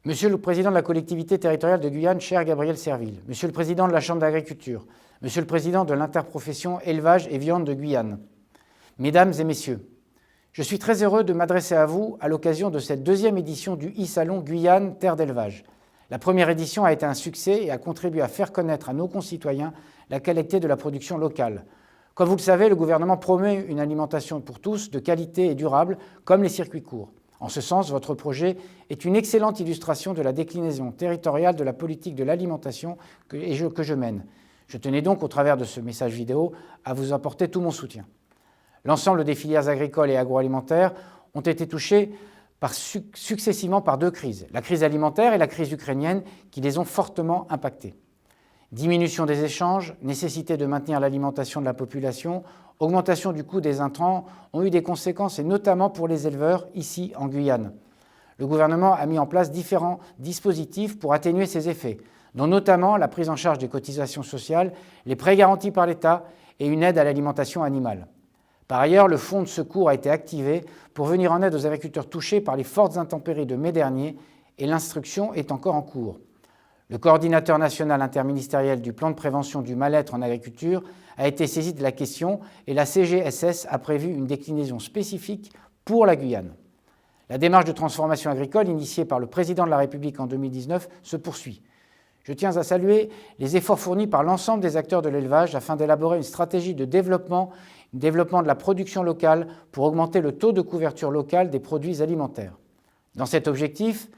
Monsieur le Président de la collectivité territoriale de Guyane, cher Gabriel Serville, Monsieur le Président de la Chambre d'agriculture, Monsieur le Président de l'interprofession élevage et viande de Guyane, Mesdames et Messieurs, je suis très heureux de m'adresser à vous à l'occasion de cette deuxième édition du e-salon Guyane Terre d'élevage. La première édition a été un succès et a contribué à faire connaître à nos concitoyens la qualité de la production locale. Comme vous le savez, le gouvernement promeut une alimentation pour tous de qualité et durable, comme les circuits courts. En ce sens, votre projet est une excellente illustration de la déclinaison territoriale de la politique de l'alimentation que je mène. Je tenais donc, au travers de ce message vidéo, à vous apporter tout mon soutien. L'ensemble des filières agricoles et agroalimentaires ont été touchées successivement par deux crises, la crise alimentaire et la crise ukrainienne, qui les ont fortement impactées. Diminution des échanges, nécessité de maintenir l'alimentation de la population, augmentation du coût des intrants ont eu des conséquences, et notamment pour les éleveurs ici en Guyane. Le gouvernement a mis en place différents dispositifs pour atténuer ces effets, dont notamment la prise en charge des cotisations sociales, les prêts garantis par l'État et une aide à l'alimentation animale. Par ailleurs, le fonds de secours a été activé pour venir en aide aux agriculteurs touchés par les fortes intempéries de mai dernier, et l'instruction est encore en cours. Le coordinateur national interministériel du plan de prévention du mal-être en agriculture a été saisi de la question et la CGSS a prévu une déclinaison spécifique pour la Guyane. La démarche de transformation agricole initiée par le président de la République en 2019 se poursuit. Je tiens à saluer les efforts fournis par l'ensemble des acteurs de l'élevage afin d'élaborer une stratégie de développement de la production locale pour augmenter le taux de couverture locale des produits alimentaires. Dans cet objectif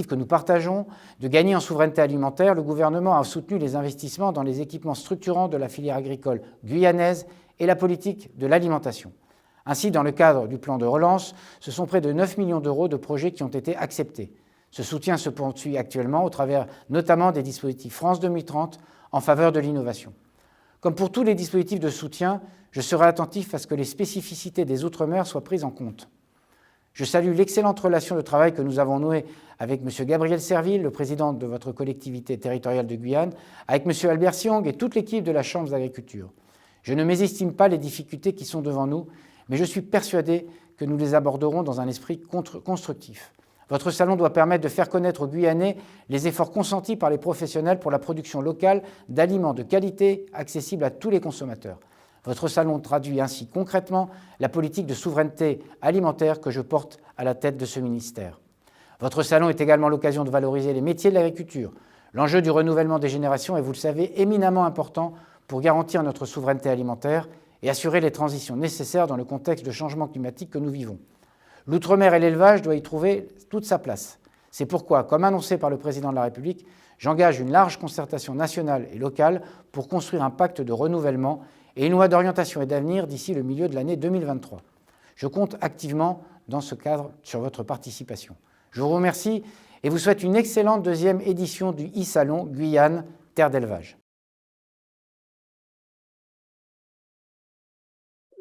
que nous partageons, de gagner en souveraineté alimentaire, le gouvernement a soutenu les investissements dans les équipements structurants de la filière agricole guyanaise et la politique de l'alimentation. Ainsi, dans le cadre du plan de relance, ce sont près de 9 millions d'euros de projets qui ont été acceptés. Ce soutien se poursuit actuellement au travers notamment des dispositifs France 2030 en faveur de l'innovation. Comme pour tous les dispositifs de soutien, je serai attentif à ce que les spécificités des Outre-mer soient prises en compte. Je salue l'excellente relation de travail que nous avons nouée avec M. Gabriel Serville, le président de votre collectivité territoriale de Guyane, avec M. Albert Siong et toute l'équipe de la Chambre d'agriculture. Je ne mésestime pas les difficultés qui sont devant nous, mais je suis persuadé que nous les aborderons dans un esprit constructif. Votre salon doit permettre de faire connaître aux Guyanais les efforts consentis par les professionnels pour la production locale d'aliments de qualité accessibles à tous les consommateurs. Votre salon traduit ainsi concrètement la politique de souveraineté alimentaire que je porte à la tête de ce ministère. Votre salon est également l'occasion de valoriser les métiers de l'agriculture. L'enjeu du renouvellement des générations est, vous le savez, éminemment important pour garantir notre souveraineté alimentaire et assurer les transitions nécessaires dans le contexte de changement climatique que nous vivons. L'outre-mer et l'élevage doivent y trouver toute sa place. C'est pourquoi, comme annoncé par le président de la République, j'engage une large concertation nationale et locale pour construire un pacte de renouvellement et une loi d'orientation et d'avenir d'ici le milieu de l'année 2023. Je compte activement dans ce cadre sur votre participation. Je vous remercie et vous souhaite une excellente deuxième édition du e-salon Guyane Terre d'élevage.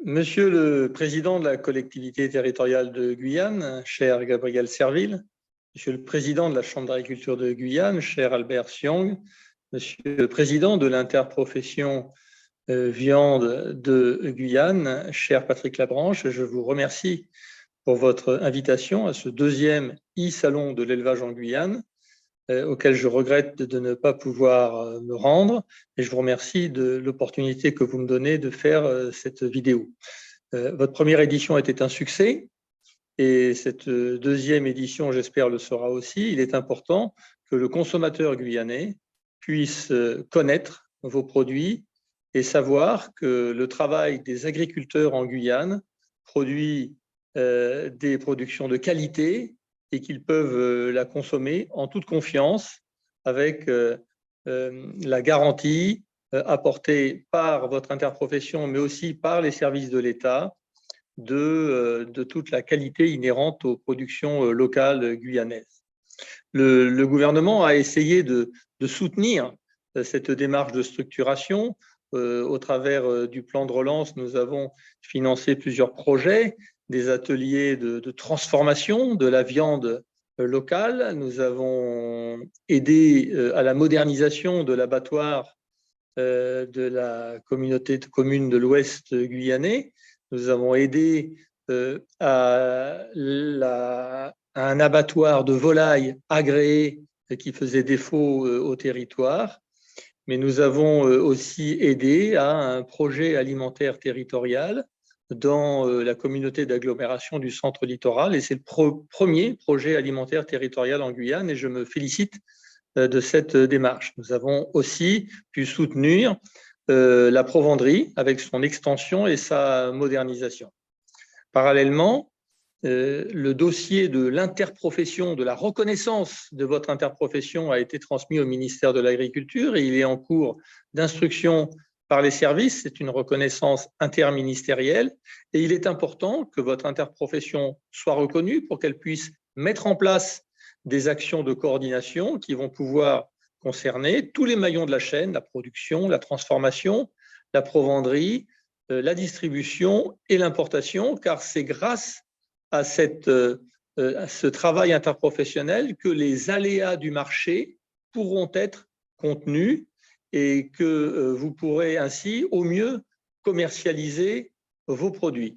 Monsieur le Président de la collectivité territoriale de Guyane, cher Gabriel Serville, Monsieur le Président de la Chambre d'agriculture de Guyane, cher Albert Siong, Monsieur le Président de l'interprofession viande de Guyane, cher Patrick Labranche, je vous remercie pour votre invitation à ce deuxième e-salon de l'élevage en Guyane, auquel je regrette de ne pas pouvoir me rendre, et je vous remercie de l'opportunité que vous me donnez de faire cette vidéo. Votre première édition était un succès, et cette deuxième édition, j'espère, le sera aussi. Il est important que le consommateur guyanais puisse connaître vos produits et savoir que le travail des agriculteurs en Guyane produit des productions de qualité et qu'ils peuvent la consommer en toute confiance avec la garantie apportée par votre interprofession, mais aussi par les services de l'État, de toute la qualité inhérente aux productions locales guyanaises. Le gouvernement a essayé de soutenir cette démarche de structuration. Au travers du plan de relance, nous avons financé plusieurs projets, des ateliers de transformation de la viande locale. Nous avons aidé à la modernisation de l'abattoir de la communauté de communes de l'Ouest guyanais. Nous avons aidé à un abattoir de volailles agréé qui faisait défaut au territoire, mais nous avons aussi aidé à un projet alimentaire territorial dans la communauté d'agglomération du centre littoral, et c'est le premier projet alimentaire territorial en Guyane, et je me félicite de cette démarche. Nous avons aussi pu soutenir la Provenderie avec son extension et sa modernisation. Parallèlement, le dossier de l'interprofession, de la reconnaissance de votre interprofession a été transmis au ministère de l'Agriculture et il est en cours d'instruction par les services. C'est une reconnaissance interministérielle et il est important que votre interprofession soit reconnue pour qu'elle puisse mettre en place des actions de coordination qui vont pouvoir concerner tous les maillons de la chaîne, la production, la transformation, la provenderie, la distribution et l'importation, car c'est grâce à ce travail interprofessionnel que les aléas du marché pourront être contenus et que vous pourrez ainsi au mieux commercialiser vos produits.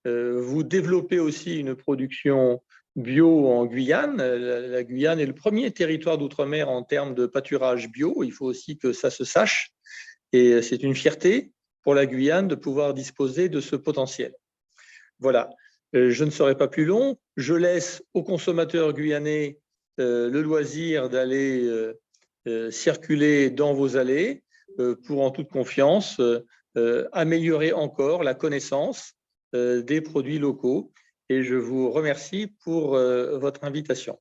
Vous développez aussi une production bio en Guyane. La Guyane est le premier territoire d'outre-mer en termes de pâturage bio. Il faut aussi que ça se sache. Et c'est une fierté pour la Guyane de pouvoir disposer de ce potentiel. Voilà. Je ne serai pas plus long. Je laisse aux consommateurs guyanais le loisir d'aller circuler dans vos allées pour, en toute confiance, améliorer encore la connaissance des produits locaux. Et je vous remercie pour votre invitation.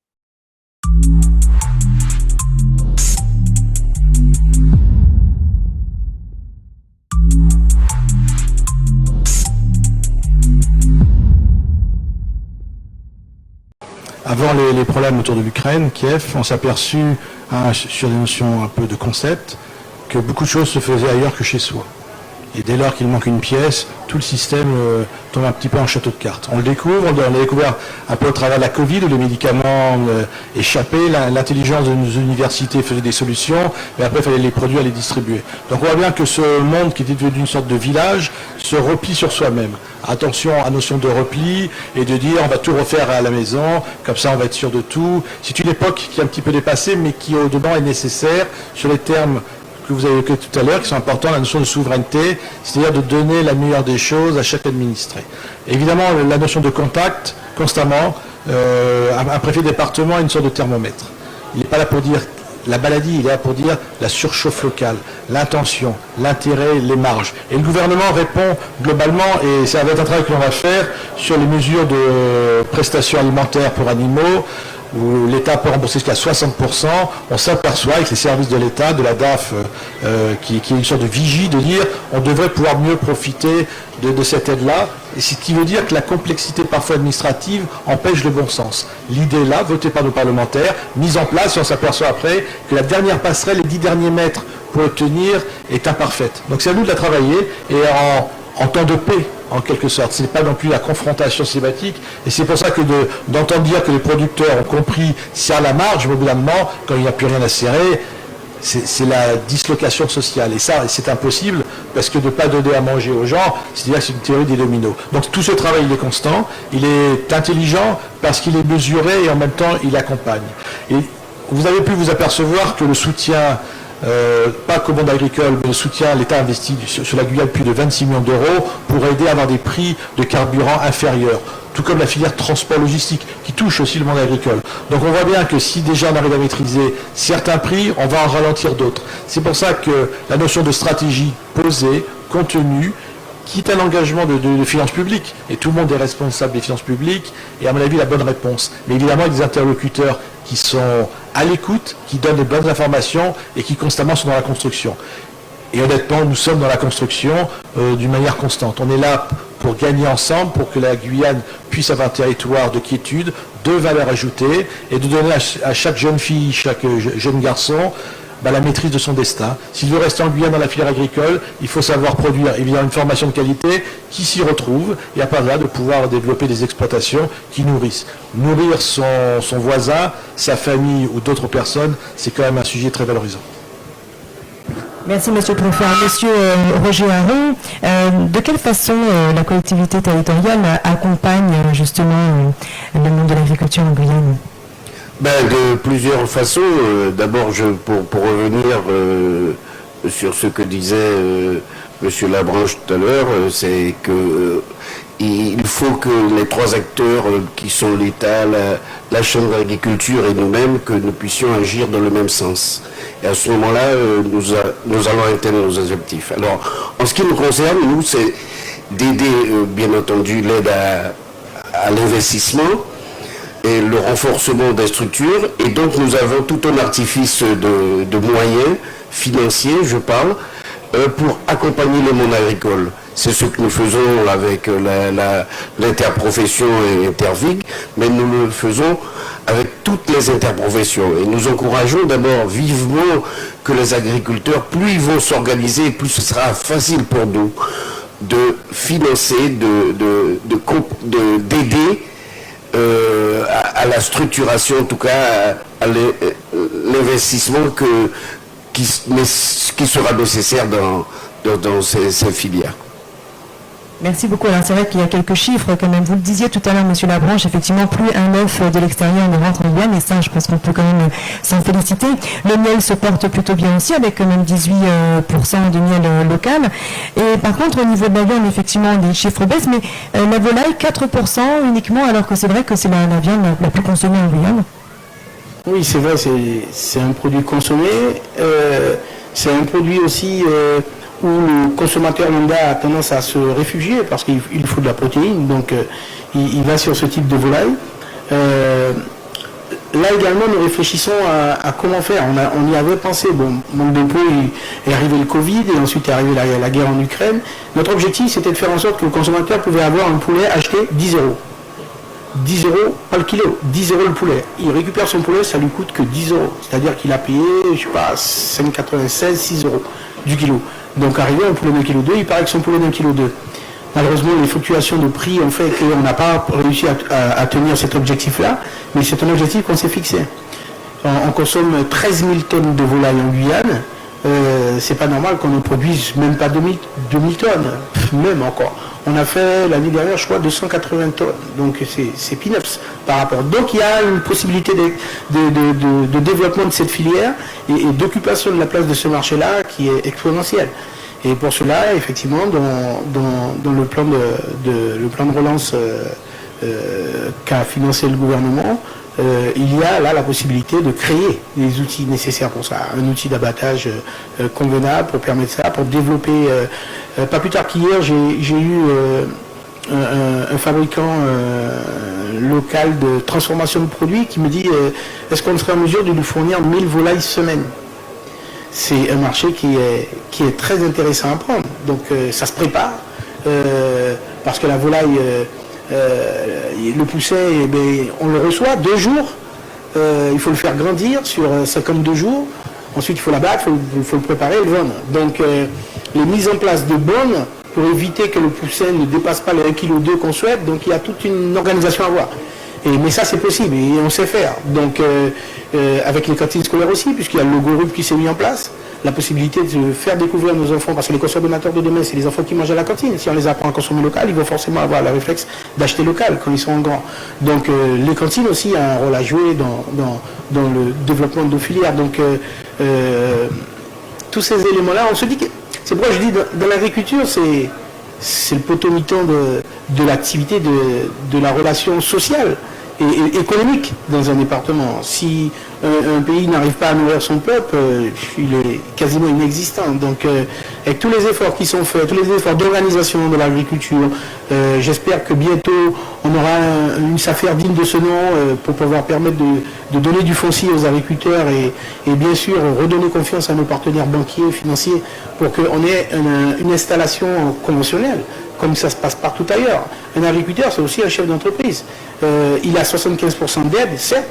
Avant les problèmes autour de l'Ukraine, Kiev, on s'est aperçu, sur des notions un peu de concept, que beaucoup de choses se faisaient ailleurs que chez soi. Et dès lors qu'il manque une pièce, tout le système tombe un petit peu en château de cartes. On le découvre, on l'a découvert un peu au travers de la Covid, où les médicaments échappaient, l'intelligence de nos universités faisait des solutions, mais après il fallait les produire, les distribuer. Donc on voit bien que ce monde qui était devenu une sorte de village se replie sur soi-même. Attention à la notion de repli et de dire on va tout refaire à la maison, comme ça on va être sûr de tout. C'est une époque qui est un petit peu dépassée, mais qui au-dedans est nécessaire sur les termes que vous avez évoqué tout à l'heure, qui sont importants, la notion de souveraineté, c'est-à-dire de donner la meilleure des choses à chaque administré. Évidemment, la notion de contact, constamment, un préfet de département est une sorte de thermomètre. Il n'est pas là pour dire la maladie, il est là pour dire la surchauffe locale, l'intention, l'intérêt, les marges. Et le gouvernement répond globalement, et ça va être un travail que l'on va faire sur les mesures de prestations alimentaires pour animaux, où l'État peut rembourser jusqu'à 60%, on s'aperçoit avec les services de l'État, de la DAF, qui est une sorte de vigie, de dire on devrait pouvoir mieux profiter de cette aide-là, et ce qui veut dire que la complexité parfois administrative empêche le bon sens. L'idée là, votée par nos parlementaires, mise en place, et on s'aperçoit après que la dernière passerelle, les 10 derniers mètres pour obtenir, est imparfaite. Donc c'est à nous de la travailler, et en temps de paix, en quelque sorte. Ce n'est pas non plus la confrontation systématique. Et c'est pour ça que d'entendre dire que les producteurs ont compris serrer la marge, mais au bout d'un moment, quand il n'y a plus rien à serrer, c'est la dislocation sociale. Et ça, c'est impossible, parce que de ne pas donner à manger aux gens, c'est-à-dire que c'est une théorie des dominos. Donc tout ce travail, il est constant, il est intelligent, parce qu'il est mesuré, et en même temps, il accompagne. Et vous avez pu vous apercevoir que le soutien pas qu'au monde agricole, mais le soutien, l'État investit sur la Guyane plus de 26 millions d'euros pour aider à avoir des prix de carburant inférieurs, tout comme la filière transport logistique qui touche aussi le monde agricole. Donc on voit bien que si déjà on arrive à maîtriser certains prix, on va en ralentir d'autres. C'est pour ça que la notion de stratégie posée, contenue, quitte un engagement de finances publiques, et tout le monde est responsable des finances publiques, et à mon avis la bonne réponse. Mais évidemment avec des interlocuteurs qui sont à l'écoute, qui donnent les bonnes informations et qui constamment sont dans la construction. Et honnêtement, nous sommes dans la construction d'une manière constante. On est là pour gagner ensemble, pour que la Guyane puisse avoir un territoire de quiétude, de valeur ajoutée, et de donner à chaque jeune fille, chaque jeune garçon, la maîtrise de son destin. S'il veut rester en Guyane dans la filière agricole, il faut savoir produire évidemment une formation de qualité qui s'y retrouve, et à part là de pouvoir développer des exploitations qui nourrissent. Nourrir son voisin, sa famille ou d'autres personnes, c'est quand même un sujet très valorisant. Merci Monsieur le Préfet. Monsieur Roger Aron, de quelle façon la collectivité territoriale accompagne justement le monde de l'agriculture en Guyane? De plusieurs façons. D'abord, pour revenir sur ce que disait Monsieur Labranche tout à l'heure, c'est que il faut que les trois acteurs qui sont l'État, la Chambre d'agriculture et nous-mêmes, que nous puissions agir dans le même sens. Et à ce moment-là, nous allons atteindre nos objectifs. Alors, en ce qui nous concerne, nous, c'est d'aider, bien entendu, l'aide à l'investissement et le renforcement des structures. Et donc, nous avons tout un artifice de moyens financiers, je parle, pour accompagner le monde agricole. C'est ce que nous faisons avec l'interprofession et Intervig, mais nous le faisons avec toutes les interprofessions. Et nous encourageons d'abord vivement que les agriculteurs, plus ils vont s'organiser, plus ce sera facile pour nous de financer, d'aider à la structuration, en tout cas à l'investissement qui sera nécessaire dans ces filières. Merci beaucoup. Alors c'est vrai qu'il y a quelques chiffres quand même. Vous le disiez tout à l'heure, Monsieur Labranche, effectivement, plus un œuf de l'extérieur ne rentre en Guyane, et ça, je pense qu'on peut quand même s'en féliciter. Le miel se porte plutôt bien aussi, avec quand même 18% de miel local. Et par contre, au niveau de la viande, effectivement, les chiffres baissent, mais la volaille, 4% uniquement, alors que c'est vrai que c'est la viande la plus consommée en Guyane. Oui, c'est vrai, c'est un produit consommé. C'est un produit aussi où le consommateur lambda a tendance à se réfugier parce qu'il faut de la protéine, donc il va sur ce type de volaille. Là également, nous réfléchissons à comment faire. On y avait pensé. Bon, manque de peau, est arrivé le Covid et ensuite est arrivée la guerre en Ukraine. Notre objectif, c'était de faire en sorte que le consommateur pouvait avoir un poulet acheté 10 euros. 10 euros, pas le kilo, 10 euros le poulet. Il récupère son poulet, ça lui coûte que 10 euros. C'est-à-dire qu'il a payé, je sais pas, 5,96, 6 euros du kilo. Donc arrivé à un poulet d'un kilo 2, il paraît que son poulet d'un kilo 2. Malheureusement, les fluctuations de prix ont fait qu'on n'a pas réussi à tenir cet objectif-là, mais c'est un objectif qu'on s'est fixé. On consomme 13 000 tonnes de volaille en Guyane. C'est pas normal qu'on ne produise même pas 2000 tonnes, même encore. On a fait l'année dernière, je crois, 280 tonnes. Donc c'est peanuts par rapport. Donc il y a une possibilité de développement de cette filière et d'occupation de la place de ce marché-là qui est exponentielle. Et pour cela, effectivement, dans le plan de relance qu'a financé le gouvernement, il y a là la possibilité de créer les outils nécessaires pour ça. Un outil d'abattage convenable pour permettre ça, pour développer. Pas plus tard qu'hier, j'ai eu un fabricant local de transformation de produits qui me dit est-ce qu'on serait en mesure de lui fournir 1000 volailles semaine? C'est un marché qui est très intéressant à prendre. Donc ça se prépare parce que la volaille, le pousset, on le reçoit 2 jours. Il faut le faire grandir sur 52 jours. Ensuite, il faut l'abattre, il faut le préparer et le vendre. Donc les mises en place de bornes pour éviter que le pousset ne dépasse pas les 1,2 kg qu'on souhaite. Donc il y a toute une organisation à avoir. Mais ça, c'est possible et on sait faire. Donc, avec les cantines scolaires aussi, puisqu'il y a le logo RUP qui s'est mis en place, la possibilité de faire découvrir nos enfants, parce que les consommateurs de demain, c'est les enfants qui mangent à la cantine. Si on les apprend à consommer local, ils vont forcément avoir le réflexe d'acheter local quand ils sont grands. Donc, les cantines aussi ont un rôle à jouer dans le développement de nos filières. Donc, tous ces éléments-là, on se dit que, c'est pourquoi je dis, dans l'agriculture, c'est le potomiton de l'activité, de la relation sociale et économique dans un département. Si un pays n'arrive pas à nourrir son peuple, il est quasiment inexistant. Donc avec tous les efforts qui sont faits, tous les efforts d'organisation de l'agriculture, j'espère que bientôt on aura une SAFER digne de ce nom pour pouvoir permettre de donner du foncier aux agriculteurs et bien sûr redonner confiance à nos partenaires banquiers, financiers pour qu'on ait une installation conventionnelle comme ça se passe partout ailleurs. Un agriculteur, c'est aussi un chef d'entreprise. Il a 75% d'aide, certes,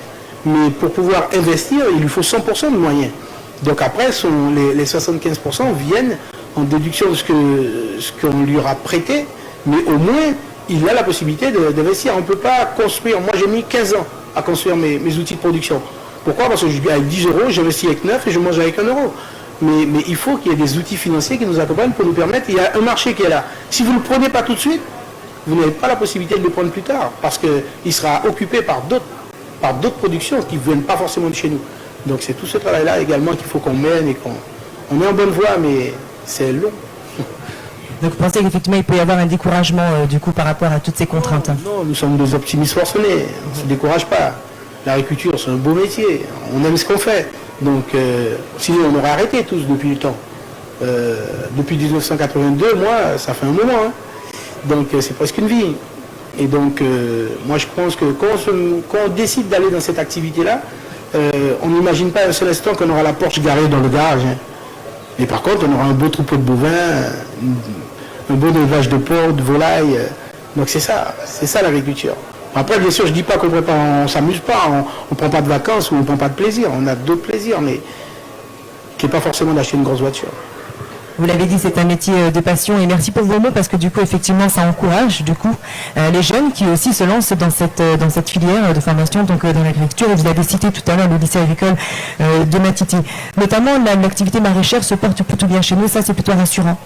mais pour pouvoir investir, il lui faut 100% de moyens. Donc après, les 75% viennent en déduction de ce qu'on lui aura prêté, mais au moins, il a la possibilité d'investir. On ne peut pas construire. Moi, j'ai mis 15 ans à construire mes outils de production. Pourquoi? Parce que avec 10 euros, j'investis avec 9 et je mange avec 1 euro. mais il faut qu'il y ait des outils financiers qui nous accompagnent pour nous permettre, il y a un marché qui est là. Si vous ne le prenez pas tout de suite, vous n'avez pas la possibilité de le prendre plus tard, parce qu'il sera occupé par d'autres productions qui ne viennent pas forcément de chez nous. Donc c'est tout ce travail-là également qu'il faut qu'on mène et qu'on est en bonne voie, mais c'est long. Donc vous pensez qu'effectivement il peut y avoir un découragement du coup par rapport à toutes ces contraintes? Non, nous sommes des optimistes forcenés, on ne se décourage pas. L'agriculture, c'est un beau métier, on aime ce qu'on fait. Donc sinon on aurait arrêté tous depuis le temps. Depuis 1982, moi, ça fait un moment. Hein. Donc c'est presque une vie. Et donc moi je pense que quand on décide d'aller dans cette activité-là, on n'imagine pas un seul instant qu'on aura la Porsche garée dans le garage. Hein. Mais par contre, on aura un beau troupeau de bovins, un beau élevage de porcs, de volailles. Donc c'est ça l'agriculture. Après, bien sûr, je ne dis pas qu'on ne s'amuse pas, on ne prend pas de vacances ou on ne prend pas de plaisir. On a d'autres plaisirs, mais qui n'est pas forcément d'acheter une grosse voiture. Vous l'avez dit, c'est un métier de passion et merci pour vos mots parce que du coup, effectivement, ça encourage du coup les jeunes qui aussi se lancent dans cette filière de formation donc dans l'agriculture. Et vous avez cité tout à l'heure le lycée agricole de Matiti. Notamment, l'activité maraîchère se porte plutôt bien chez nous, ça c'est plutôt rassurant.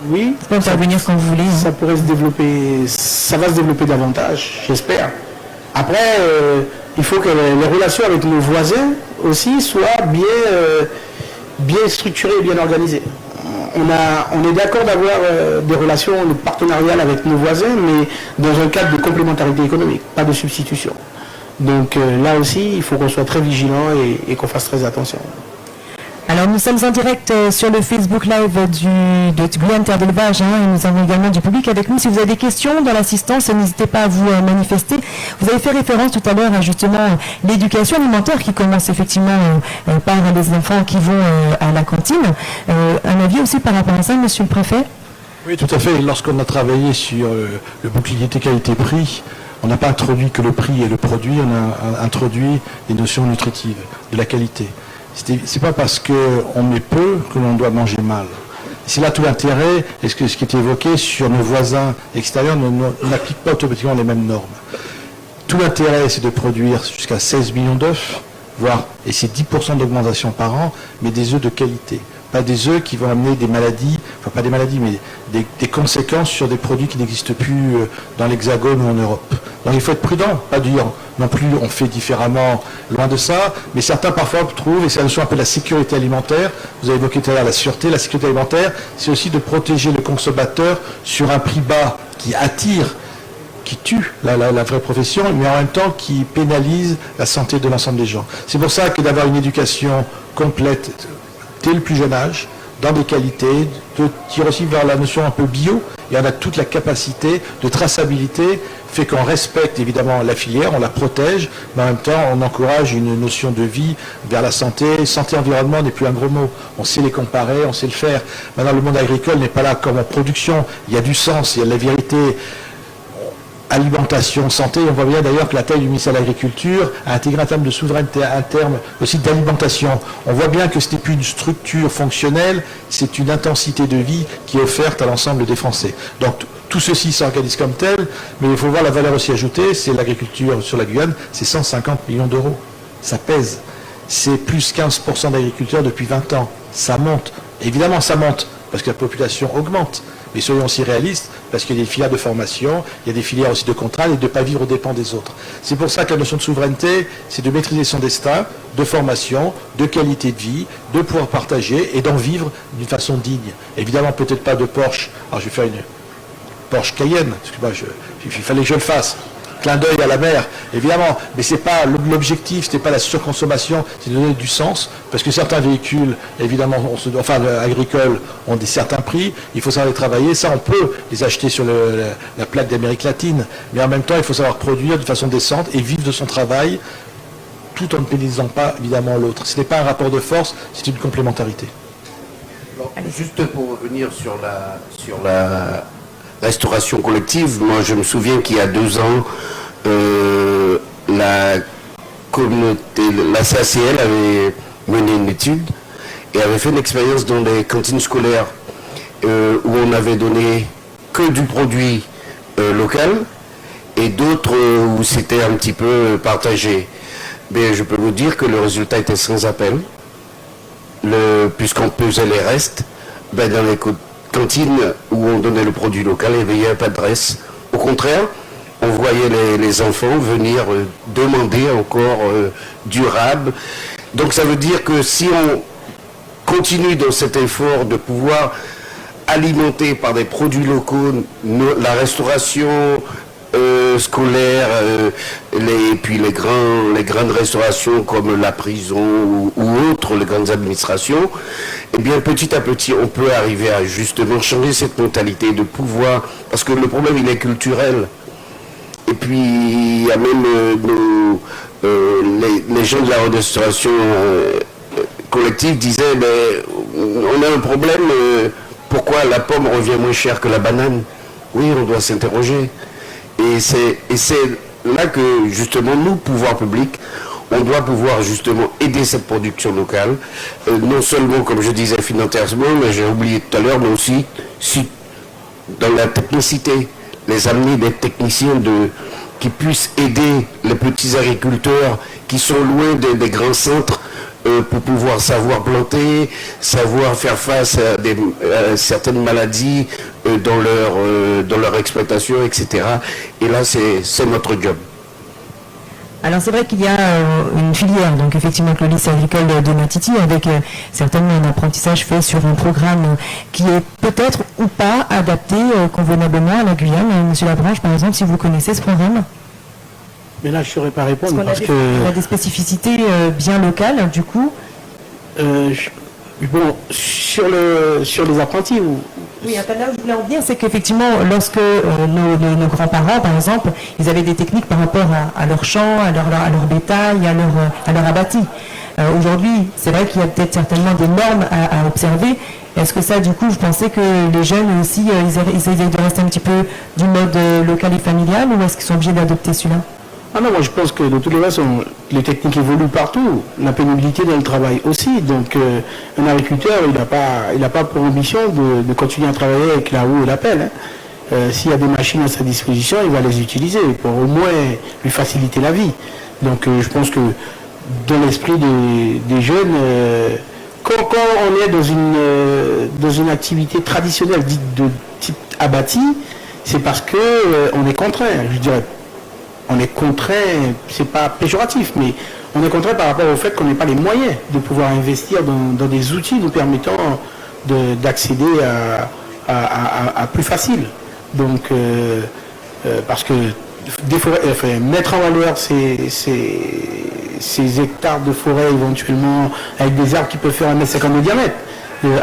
Oui, ça peut intervenir quand vous voulez. Ça pourrait se développer, ça va se développer davantage, j'espère. Après, il faut que les relations avec nos voisins aussi soient bien structurées et bien organisées. On est d'accord d'avoir des relations partenariales avec nos voisins, mais dans un cadre de complémentarité économique, pas de substitution. Donc là aussi, il faut qu'on soit très vigilant et qu'on fasse très attention. Alors nous sommes en direct sur le Facebook Live de Guyane Terre d'Élevage et nous avons également du public avec nous. Si vous avez des questions dans l'assistance, n'hésitez pas à vous manifester. Vous avez fait référence tout à l'heure à justement l'éducation alimentaire qui commence effectivement par les enfants qui vont à la cantine. Un avis aussi par rapport à ça, monsieur le préfet? Oui, tout à fait. Lorsqu'on a travaillé sur le bouclier qualité-prix, on n'a pas introduit que le prix et le produit, on a introduit des notions nutritives, de la qualité. C'est pas parce qu'on met peu que l'on doit manger mal. C'est là tout l'intérêt, et ce qui est évoqué sur nos voisins extérieurs, on n'applique pas automatiquement les mêmes normes. Tout l'intérêt, c'est de produire jusqu'à 16 millions d'œufs, voire, et c'est 10% d'augmentation par an, mais des œufs de qualité. Pas des œufs qui vont amener des maladies, enfin pas des maladies, mais des conséquences sur des produits qui n'existent plus dans l'Hexagone ou en Europe. Donc il faut être prudent, pas dire non plus on fait différemment, loin de ça, mais certains parfois trouvent, et c'est la notion un peu de la sécurité alimentaire, vous avez évoqué tout à l'heure la sûreté, la sécurité alimentaire, c'est aussi de protéger le consommateur sur un prix bas qui attire, qui tue la vraie profession, mais en même temps qui pénalise la santé de l'ensemble des gens. C'est pour ça que d'avoir une éducation complète dès le plus jeune âge, dans des qualités, de tirer aussi vers la notion un peu bio, et on a toute la capacité de traçabilité, fait qu'on respecte évidemment la filière, on la protège, mais en même temps on encourage une notion de vie vers la santé. Santé-environnement n'est plus un gros mot, on sait les comparer, on sait le faire. Maintenant le monde agricole n'est pas là comme en production, il y a du sens, il y a de la vérité. Alimentation, santé, on voit bien d'ailleurs que la taille du ministère de l'Agriculture a intégré un terme de souveraineté, un terme aussi d'alimentation. On voit bien que ce n'est plus une structure fonctionnelle, c'est une intensité de vie qui est offerte à l'ensemble des Français. Donc tout ceci s'organise comme tel, mais il faut voir la valeur aussi ajoutée, c'est l'agriculture sur la Guyane, c'est 150 millions d'euros. Ça pèse. C'est plus 15% d'agriculteurs depuis 20 ans. Ça monte. Évidemment, ça monte, parce que la population augmente. Mais soyons aussi réalistes, parce qu'il y a des filières de formation, il y a des filières aussi de contrat, et de ne pas vivre aux dépens des autres. C'est pour ça que la notion de souveraineté, c'est de maîtriser son destin, de formation, de qualité de vie, de pouvoir partager et d'en vivre d'une façon digne. Évidemment, peut-être pas de Porsche. Alors, je vais faire une Porsche Cayenne, parce que moi, il fallait que je le fasse. Clin d'œil à la mer, évidemment, mais c'est pas l'objectif, c'était pas la surconsommation, c'est de donner du sens, parce que certains véhicules, évidemment, agricoles, ont certains prix, il faut savoir les travailler, ça on peut les acheter sur la plaque d'Amérique latine, mais en même temps, il faut savoir produire de façon décente et vivre de son travail, tout en ne pénalisant pas, évidemment, l'autre. Ce n'est pas un rapport de force, c'est une complémentarité. Alors, juste pour revenir sur la restauration collective, moi je me souviens qu'il y a 2 ans, la CACL avait mené une étude et avait fait une expérience dans les cantines scolaires où on avait donné que du produit local et d'autres où c'était un petit peu partagé. Mais je peux vous dire que le résultat était sans appel. puisqu'on pesait les restes, ben dans les cantines où on donnait le produit local, il n'y avait pas de reste. Au contraire, on voyait les enfants venir demander encore durable. Donc ça veut dire que si on continue dans cet effort de pouvoir alimenter par des produits locaux la restauration scolaire, puis les grandes restaurations comme la prison ou autres, les grandes administrations, eh bien petit à petit on peut arriver à justement changer cette mentalité de pouvoir, parce que le problème il est culturel. Et puis il y a même les gens de la restauration collective disaient on a un problème, pourquoi la pomme revient moins chère que la banane? Oui, on doit s'interroger. Et c'est là que justement nous, pouvoir public, on doit pouvoir justement aider cette production locale, non seulement comme je disais financièrement, mais j'ai oublié tout à l'heure, mais aussi dans la technicité, les amener des techniciens qui puissent aider les petits agriculteurs qui sont loin des grands centres, pour pouvoir savoir planter, savoir faire face à certaines maladies dans leur exploitation, etc. Et là, c'est notre job. Alors c'est vrai qu'il y a une filière, donc effectivement avec le lycée agricole de Matiti, avec certainement un apprentissage fait sur un programme qui est peut-être ou pas adapté convenablement à la Guyane. Monsieur Labranche, par exemple, si vous connaissez ce programme? Mais là, je ne saurais pas répondre parce que... On a des spécificités bien locales, du coup. Bon, sur les apprentis ou... Oui, là où je voulais en venir, c'est qu'effectivement, lorsque nos grands-parents, par exemple, ils avaient des techniques par rapport à leur champ, à leur bétail, à leur abatis. Aujourd'hui, c'est vrai qu'il y a peut-être certainement des normes à observer. Est-ce que ça, du coup, vous pensez que les jeunes aussi, ils essayent de rester un petit peu du mode local et familial, ou est-ce qu'ils sont obligés d'adopter celui-là? Ah non, moi je pense que de toutes les façons, les techniques évoluent partout, la pénibilité dans le travail aussi. Donc un agriculteur, il n'a pas pour ambition de continuer à travailler avec la roue et la pelle. S'il y a des machines à sa disposition, il va les utiliser pour au moins lui faciliter la vie. Donc je pense que dans l'esprit des jeunes, quand on est dans une activité traditionnelle dite de type abattis, c'est parce qu'on est contraint, je dirais. On est contraint, c'est pas péjoratif, mais on est contraint par rapport au fait qu'on n'ait pas les moyens de pouvoir investir dans des outils nous permettant d'accéder à plus facile. Donc, parce que mettre en valeur ces hectares de forêt éventuellement avec des arbres qui peuvent faire 1,50 m de diamètre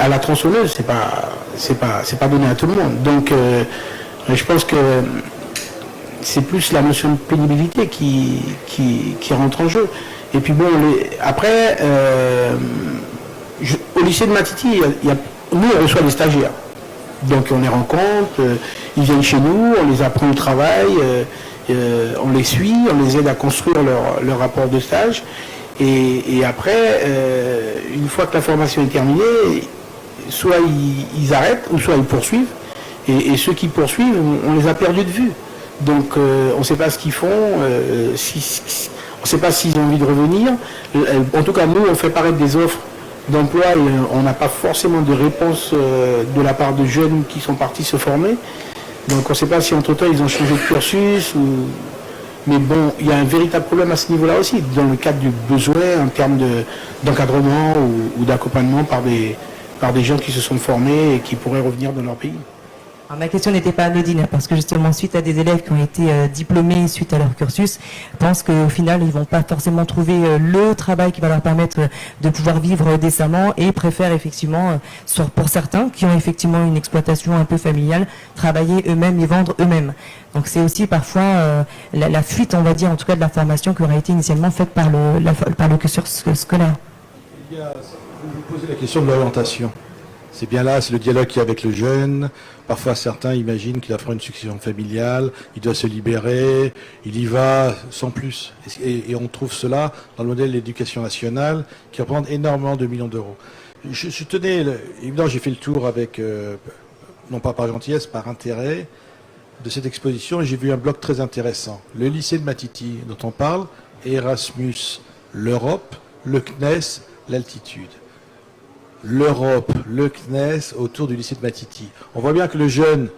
à la tronçonneuse, c'est pas donné à tout le monde. Donc, je pense que c'est plus la notion de pénibilité qui rentre en jeu. Et puis bon, après, au lycée de Matiti, nous on reçoit des stagiaires. Donc on les rencontre, ils viennent chez nous, on les apprend au travail, on les suit, on les aide à construire leur rapport de stage. Et après, une fois que la formation est terminée, soit ils arrêtent, ou soit ils poursuivent. Et ceux qui poursuivent, on les a perdus de vue. Donc on ne sait pas ce qu'ils font, on ne sait pas s'ils ont envie de revenir. En tout cas, nous, on fait paraître des offres d'emploi et on n'a pas forcément de réponse de la part de jeunes qui sont partis se former. Donc on ne sait pas si entre-temps ils ont changé de cursus. Mais bon, il y a un véritable problème à ce niveau-là aussi, dans le cadre du besoin en termes d'encadrement ou d'accompagnement par des gens qui se sont formés et qui pourraient revenir dans leur pays. Alors, ma question n'était pas anodine, parce que justement, suite à des élèves qui ont été diplômés suite à leur cursus, je pense qu'au final, ils vont pas forcément trouver le travail qui va leur permettre de pouvoir vivre décemment et préfèrent effectivement, pour certains qui ont effectivement une exploitation un peu familiale, travailler eux-mêmes et vendre eux-mêmes. Donc c'est aussi parfois la fuite, on va dire, en tout cas de la formation qui aurait été initialement faite par le cursus scolaire. Vous posez la question de l'orientation. C'est bien là, c'est le dialogue qu'il y a avec le jeune. Parfois, certains imaginent qu'il va faire une succession familiale, il doit se libérer, il y va sans plus. Et on trouve cela dans le modèle de l'éducation nationale qui représente énormément de millions d'euros. Je tenais, évidemment, j'ai fait le tour avec, non pas par gentillesse, par intérêt de cette exposition, et j'ai vu un bloc très intéressant. Le lycée de Matiti, dont on parle, Erasmus, l'Europe, le CNES, l'altitude. l'Europe, le CNES autour du lycée de Matiti. On voit bien que le jeune,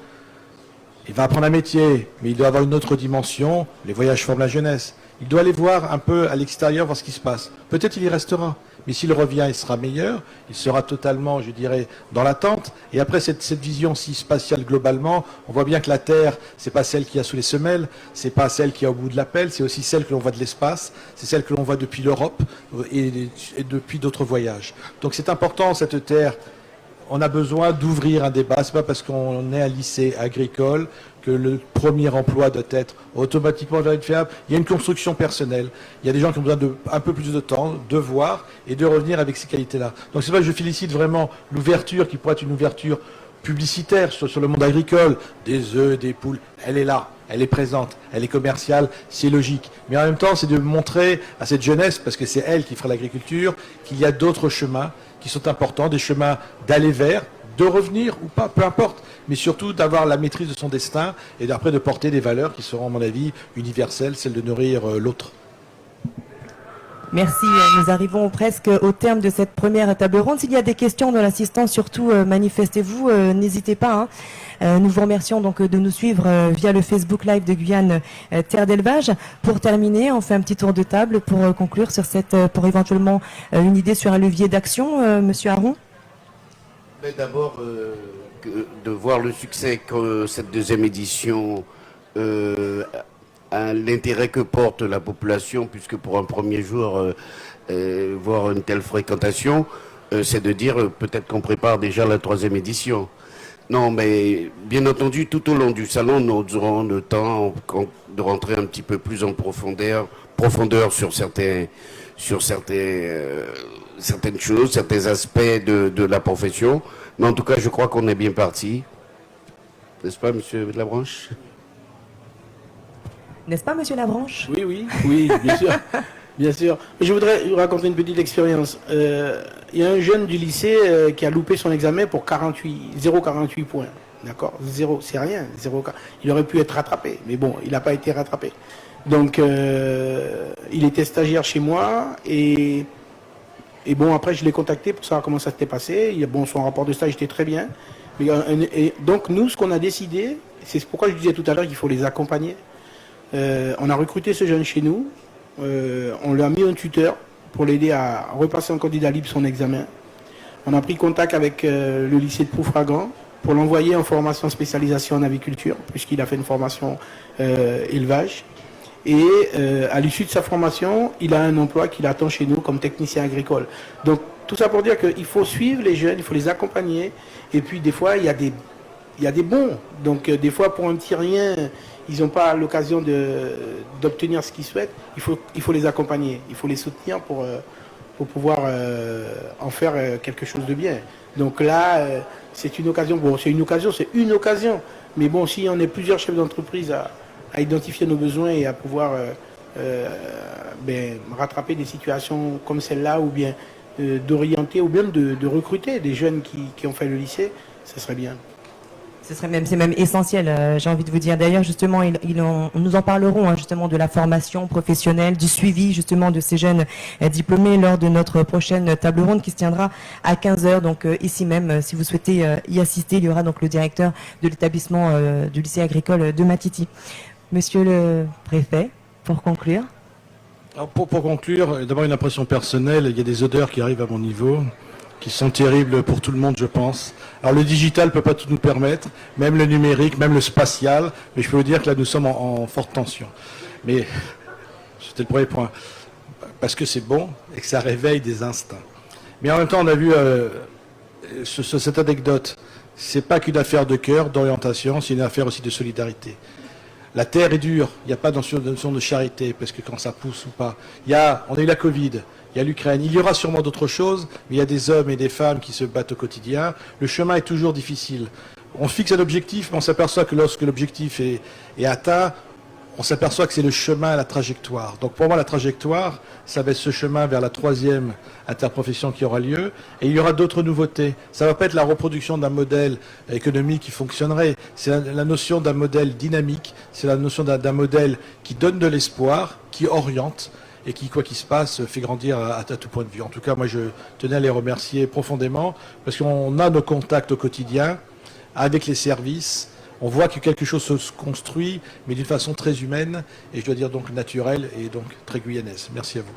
il va apprendre un métier, mais il doit avoir une autre dimension. Les voyages forment la jeunesse. Il doit aller voir un peu à l'extérieur, voir ce qui se passe. Peut-être il y restera, mais s'il revient, il sera meilleur. Il sera totalement, je dirais, dans l'attente. Et après cette vision si spatiale globalement, on voit bien que la Terre, c'est pas celle qu'il y a sous les semelles, c'est pas celle qui est au bout de l'appel, c'est aussi celle que l'on voit de l'espace, c'est celle que l'on voit depuis l'Europe et depuis d'autres voyages. Donc c'est important cette Terre. On a besoin d'ouvrir un débat. C'est pas parce qu'on est un lycée agricole que le premier emploi doit être automatiquement fiable. Il y a une construction personnelle. Il y a des gens qui ont besoin de un peu plus de temps, de voir et de revenir avec ces qualités-là. Donc c'est vrai que je félicite vraiment l'ouverture qui pourrait être une ouverture publicitaire sur le monde agricole. Des œufs, des poules, elle est là. Elle est présente, elle est commerciale, c'est logique. Mais en même temps, c'est de montrer à cette jeunesse, parce que c'est elle qui fera l'agriculture, qu'il y a d'autres chemins qui sont importants, des chemins d'aller vers, de revenir ou pas, peu importe, mais surtout d'avoir la maîtrise de son destin et d'après de porter des valeurs qui seront, à mon avis, universelles, celles de nourrir l'autre. Merci. Nous arrivons presque au terme de cette première table ronde. S'il y a des questions de l'assistance, surtout manifestez-vous, n'hésitez pas. Nous vous remercions donc de nous suivre via le Facebook Live de Guyane Terre d'élevage. Pour terminer, on fait un petit tour de table pour conclure sur pour éventuellement une idée sur un levier d'action, Monsieur Aron. D'abord, de voir le succès que cette deuxième édition l'intérêt que porte la population, puisque pour un premier jour, voir une telle fréquentation, c'est de dire peut-être qu'on prépare déjà la troisième édition. Non, mais bien entendu, tout au long du salon, nous aurons le temps de rentrer un petit peu plus en profondeur sur certaines choses, certains aspects de la profession. Mais en tout cas, je crois qu'on est bien parti. N'est-ce pas, Monsieur Labranche ? N'est-ce pas, Monsieur Labranche ? Oui, bien sûr. Bien sûr. Je voudrais vous raconter une petite expérience. Il y a un jeune du lycée qui a loupé son examen pour 0,48 points. D'accord ? 0, c'est rien. 0, il aurait pu être rattrapé, mais bon, il n'a pas été rattrapé. Donc, il était stagiaire chez moi et bon, après, je l'ai contacté pour savoir comment ça s'était passé. Bon, son rapport de stage était très bien. Et donc, nous, ce qu'on a décidé, c'est pourquoi je disais tout à l'heure qu'il faut les accompagner. On a recruté ce jeune chez nous. On lui a mis un tuteur pour l'aider à repasser en candidat libre son examen. On a pris contact avec le lycée de Ploufragan pour l'envoyer en formation spécialisation en aviculture, puisqu'il a fait une formation élevage. Et à l'issue de sa formation, il a un emploi qui l'attend chez nous comme technicien agricole. Donc tout ça pour dire qu'il faut suivre les jeunes, il faut les accompagner. Et puis des fois, il y a des bons. Donc des fois, pour un petit rien, ils n'ont pas l'occasion d'obtenir ce qu'ils souhaitent. Il faut les accompagner, il faut les soutenir pour pouvoir en faire quelque chose de bien. Donc là, c'est une occasion. Bon, c'est une occasion. Mais bon, si on est plusieurs chefs d'entreprise à identifier nos besoins et à pouvoir rattraper des situations comme celle-là, ou bien d'orienter, ou bien de recruter des jeunes qui ont fait le lycée, ça serait bien. C'est même essentiel, j'ai envie de vous dire. D'ailleurs, justement, nous en parlerons justement de la formation professionnelle, du suivi justement de ces jeunes diplômés lors de notre prochaine table ronde qui se tiendra à 15h. Donc ici même, si vous souhaitez y assister, il y aura donc le directeur de l'établissement du lycée agricole de Matiti. Monsieur le préfet, pour conclure. Alors pour conclure, d'abord une impression personnelle, il y a des odeurs qui arrivent à mon niveau, qui sont terribles pour tout le monde, je pense. Alors le digital ne peut pas tout nous permettre, même le numérique, même le spatial, mais je peux vous dire que là nous sommes en forte tension. Mais c'était le premier point, parce que c'est bon et que ça réveille des instincts. Mais en même temps, on a vu cette anecdote, c'est pas qu'une affaire de cœur, d'orientation, c'est une affaire aussi de solidarité. La terre est dure, il n'y a pas de notion de charité, parce que quand ça pousse ou pas. On a eu la Covid, il y a l'Ukraine, il y aura sûrement d'autres choses, mais il y a des hommes et des femmes qui se battent au quotidien. Le chemin est toujours difficile. On fixe un objectif, mais on s'aperçoit que lorsque l'objectif est atteint, on s'aperçoit que c'est le chemin, la trajectoire. Donc pour moi, la trajectoire, ça va être ce chemin vers la troisième interprofession qui aura lieu. Et il y aura d'autres nouveautés. Ça ne va pas être la reproduction d'un modèle économique qui fonctionnerait. C'est la notion d'un modèle dynamique. C'est la notion d'un modèle qui donne de l'espoir, qui oriente et qui, quoi qu'il se passe, fait grandir à tout point de vue. En tout cas, moi, je tenais à les remercier profondément parce qu'on a nos contacts au quotidien avec les services. On voit que quelque chose se construit, mais d'une façon très humaine, et je dois dire donc naturelle et donc très guyanaise. Merci à vous.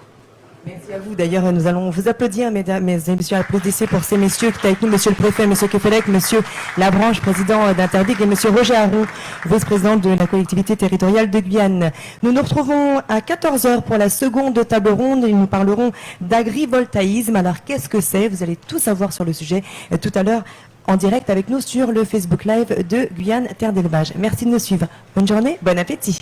Merci à vous. D'ailleurs, nous allons vous applaudir, mesdames et messieurs, applaudissez pour ces messieurs qui étaient avec nous, monsieur le préfet, monsieur Kefelec, monsieur Labranche, président d'Interdic, et monsieur Roger Haroux, vice-président de la collectivité territoriale de Guyane. Nous nous retrouvons à 14h pour la seconde table ronde et nous parlerons d'agrivoltaïsme. Alors, qu'est-ce que c'est? Vous allez tout savoir sur le sujet tout à l'heure en direct avec nous sur le Facebook Live de Guyane Terre d'Élevage. Merci de nous suivre. Bonne journée, bon appétit.